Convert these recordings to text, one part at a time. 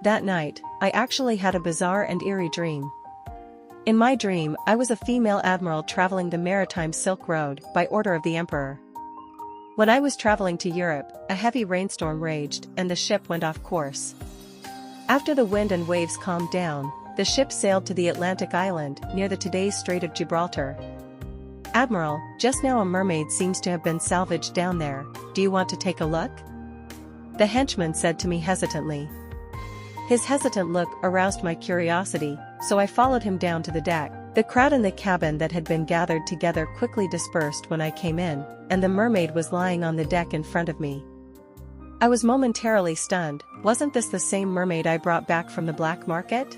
That night, I actually had a bizarre and eerie dream. In my dream, I was a female admiral traveling the maritime Silk Road by order of the Emperor. When I was traveling to Europe, a heavy rainstorm raged and the ship went off course. After the wind and waves calmed down, the ship sailed to the Atlantic island near the today's Strait of Gibraltar. "Admiral, just now a mermaid seems to have been salvaged down there. Do you want to take a look?" the henchman said to me hesitantly. His hesitant look aroused my curiosity, so I followed him down to the deck. The crowd in the cabin that had been gathered together quickly dispersed when I came in, and the mermaid was lying on the deck in front of me. I was momentarily stunned. Wasn't this the same mermaid I brought back from the black market?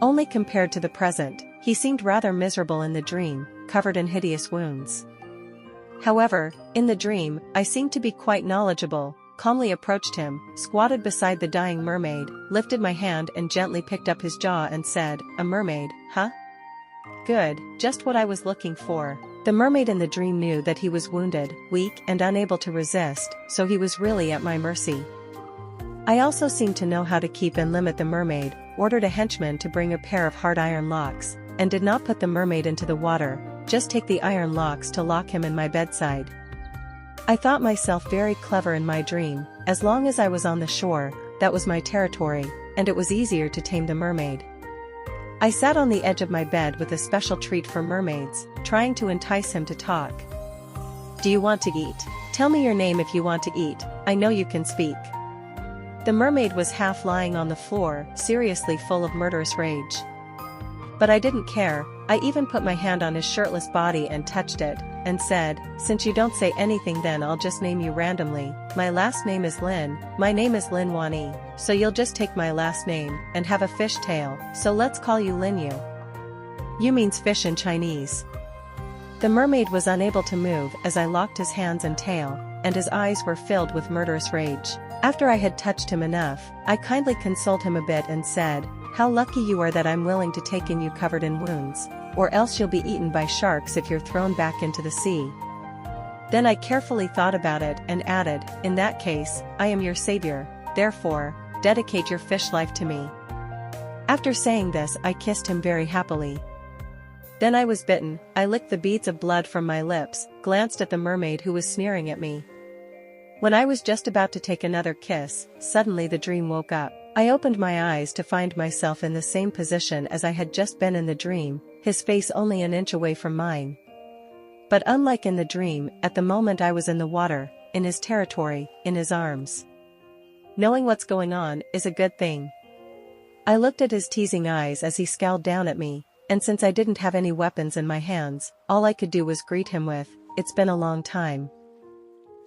Only compared to the present, he seemed rather miserable in the dream, covered in hideous wounds. However, in the dream, I seemed to be quite knowledgeable, calmly approached him, squatted beside the dying mermaid, lifted my hand and gently picked up his jaw and said, "A mermaid, huh? Good, just what I was looking for." The mermaid in the dream knew that he was wounded, weak and unable to resist, so he was really at my mercy. I also seemed to know how to keep and limit the mermaid, ordered a henchman to bring a pair of hard iron locks, and did not put the mermaid into the water, just take the iron locks to lock him in my bedside. I thought myself very clever in my dream. As long as I was on the shore, that was my territory, and it was easier to tame the mermaid. I sat on the edge of my bed with a special treat for mermaids, trying to entice him to talk. "Do you want to eat? Tell me your name if you want to eat, I know you can speak." The mermaid was half lying on the floor, seriously full of murderous rage. But I didn't care. I even put my hand on his shirtless body and touched it, and said, "Since you don't say anything, then I'll just name you randomly. My last name is Lin, my name is Lin Wani, so you'll just take my last name, and have a fish tail, so let's call you Lin Yu. Yu means fish in Chinese." The mermaid was unable to move as I locked his hands and tail, and his eyes were filled with murderous rage. After I had touched him enough, I kindly consoled him a bit and said, "How lucky you are that I'm willing to take in you covered in wounds, or else you'll be eaten by sharks if you're thrown back into the sea." Then I carefully thought about it and added, "In that case, I am your savior, therefore, dedicate your fish life to me." After saying this, I kissed him very happily. Then I was bitten. I licked the beads of blood from my lips, glanced at the mermaid who was sneering at me. When I was just about to take another kiss, suddenly the dream woke up. I opened my eyes to find myself in the same position as I had just been in the dream, his face only an inch away from mine. But unlike in the dream, at the moment I was in the water, in his territory, in his arms. Knowing what's going on is a good thing. I looked at his teasing eyes as he scowled down at me, and since I didn't have any weapons in my hands, all I could do was greet him with, "It's been a long time."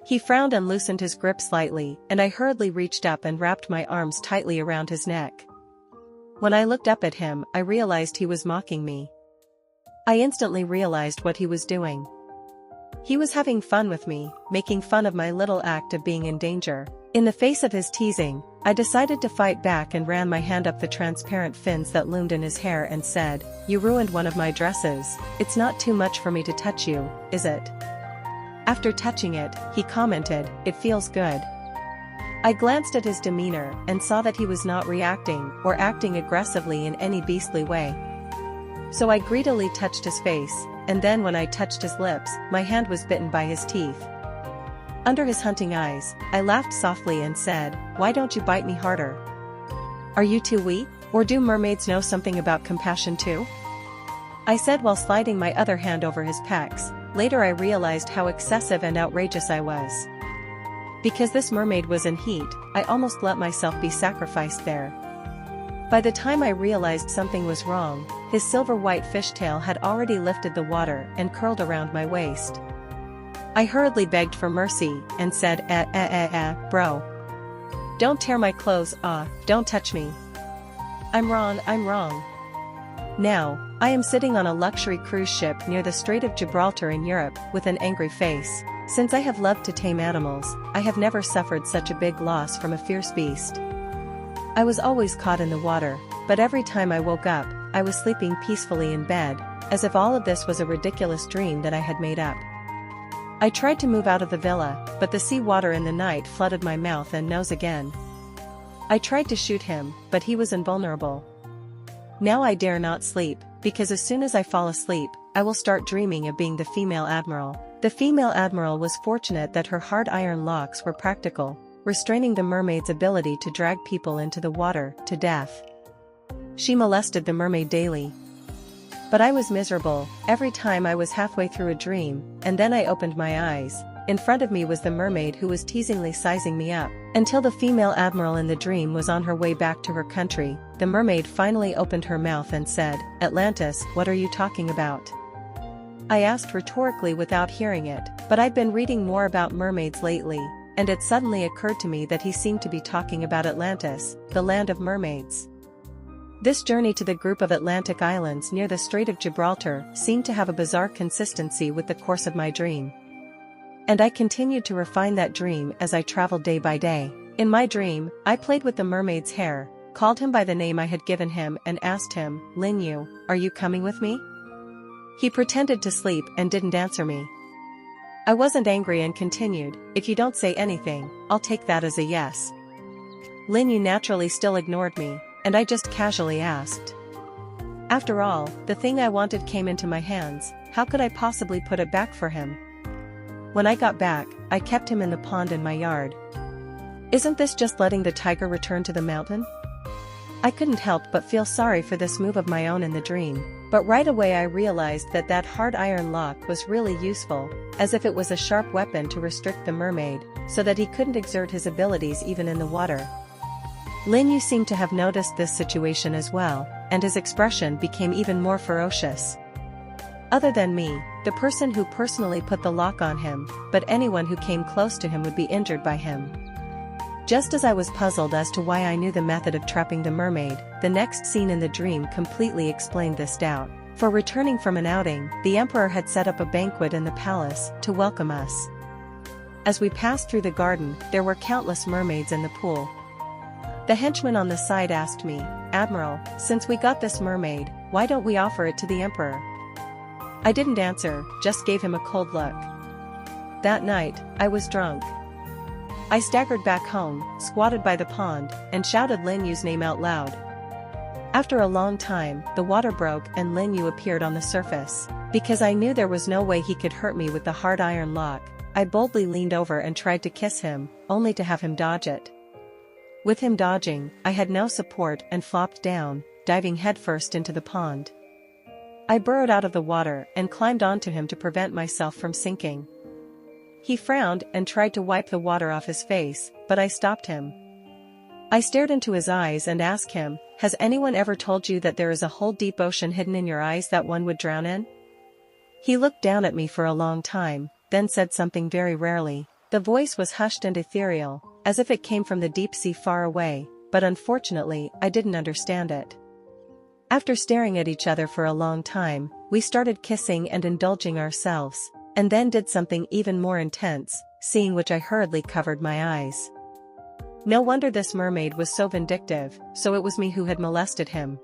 He frowned and loosened his grip slightly, and I hurriedly reached up and wrapped my arms tightly around his neck. When I looked up at him, I realized he was mocking me. I instantly realized what he was doing. He was having fun with me, making fun of my little act of being in danger. In the face of his teasing, I decided to fight back and ran my hand up the transparent fins that loomed in his hair and said, "You ruined one of my dresses. It's not too much for me to touch you, is it?" After touching it, he commented, "It feels good." I glanced at his demeanor and saw that he was not reacting or acting aggressively in any beastly way. So I greedily touched his face, and then when I touched his lips, my hand was bitten by his teeth. Under his hunting eyes, I laughed softly and said, "Why don't you bite me harder? Are you too weak, or do mermaids know something about compassion too?" I said while sliding my other hand over his pecs. Later I realized how excessive and outrageous I was. Because this mermaid was in heat, I almost let myself be sacrificed there. By the time I realized something was wrong, his silver-white fishtail had already lifted the water and curled around my waist. I hurriedly begged for mercy, and said, bro. Don't tear my clothes, don't touch me. I'm wrong. Now, I am sitting on a luxury cruise ship near the Strait of Gibraltar in Europe, with an angry face. Since I have loved to tame animals, I have never suffered such a big loss from a fierce beast. I was always caught in the water, but every time I woke up, I was sleeping peacefully in bed, as if all of this was a ridiculous dream that I had made up. I tried to move out of the villa, but the sea water in the night flooded my mouth and nose again. I tried to shoot him, but he was invulnerable. Now I dare not sleep, because as soon as I fall asleep, I will start dreaming of being the female admiral. The female admiral was fortunate that her hard iron locks were practical, restraining the mermaid's ability to drag people into the water to death. She molested the mermaid daily. But I was miserable every time I was halfway through a dream, and then I opened my eyes. In front of me was the mermaid who was teasingly sizing me up. Until the female admiral in the dream was on her way back to her country, the mermaid finally opened her mouth and said, "Atlantis, what are you talking about?" I asked rhetorically without hearing it, but I'd been reading more about mermaids lately, and it suddenly occurred to me that he seemed to be talking about Atlantis, the land of mermaids. This journey to the group of Atlantic islands near the Strait of Gibraltar seemed to have a bizarre consistency with the course of my dream. And I continued to refine that dream as I traveled day by day. In my dream, I played with the mermaid's hair, called him by the name I had given him and asked him, "Linyu, are you coming with me?" He pretended to sleep and didn't answer me. I wasn't angry and continued, "If you don't say anything, I'll take that as a yes." Linyu naturally still ignored me, and I just casually asked. After all, the thing I wanted came into my hands, how could I possibly put it back for him? When I got back, I kept him in the pond in my yard. Isn't this just letting the tiger return to the mountain? I couldn't help but feel sorry for this move of my own in the dream, but right away I realized that that hard iron lock was really useful, as if it was a sharp weapon to restrict the mermaid, so that he couldn't exert his abilities even in the water. Linyu seemed to have noticed this situation as well, and his expression became even more ferocious. Other than me, the person who personally put the lock on him, but anyone who came close to him would be injured by him. Just as I was puzzled as to why I knew the method of trapping the mermaid, the next scene in the dream completely explained this doubt. For returning from an outing, the emperor had set up a banquet in the palace to welcome us. As we passed through the garden, there were countless mermaids in the pool. The henchman on the side asked me, "Admiral, since we got this mermaid, why don't we offer it to the emperor?" I didn't answer, just gave him a cold look. That night, I was drunk. I staggered back home, squatted by the pond, and shouted Linyu's name out loud. After a long time, the water broke and Linyu appeared on the surface. Because I knew there was no way he could hurt me with the hard iron lock, I boldly leaned over and tried to kiss him, only to have him dodge it. With him dodging, I had no support and flopped down, diving headfirst into the pond. I burrowed out of the water and climbed onto him to prevent myself from sinking. He frowned and tried to wipe the water off his face, but I stopped him. I stared into his eyes and asked him, "Has anyone ever told you that there is a whole deep ocean hidden in your eyes that one would drown in?" He looked down at me for a long time, then said something very rarely. The voice was hushed and ethereal, as if it came from the deep sea far away, but unfortunately, I didn't understand it. After staring at each other for a long time, we started kissing and indulging ourselves, and then did something even more intense, seeing which I hurriedly covered my eyes. No wonder this mermaid was so vindictive, so it was me who had molested him.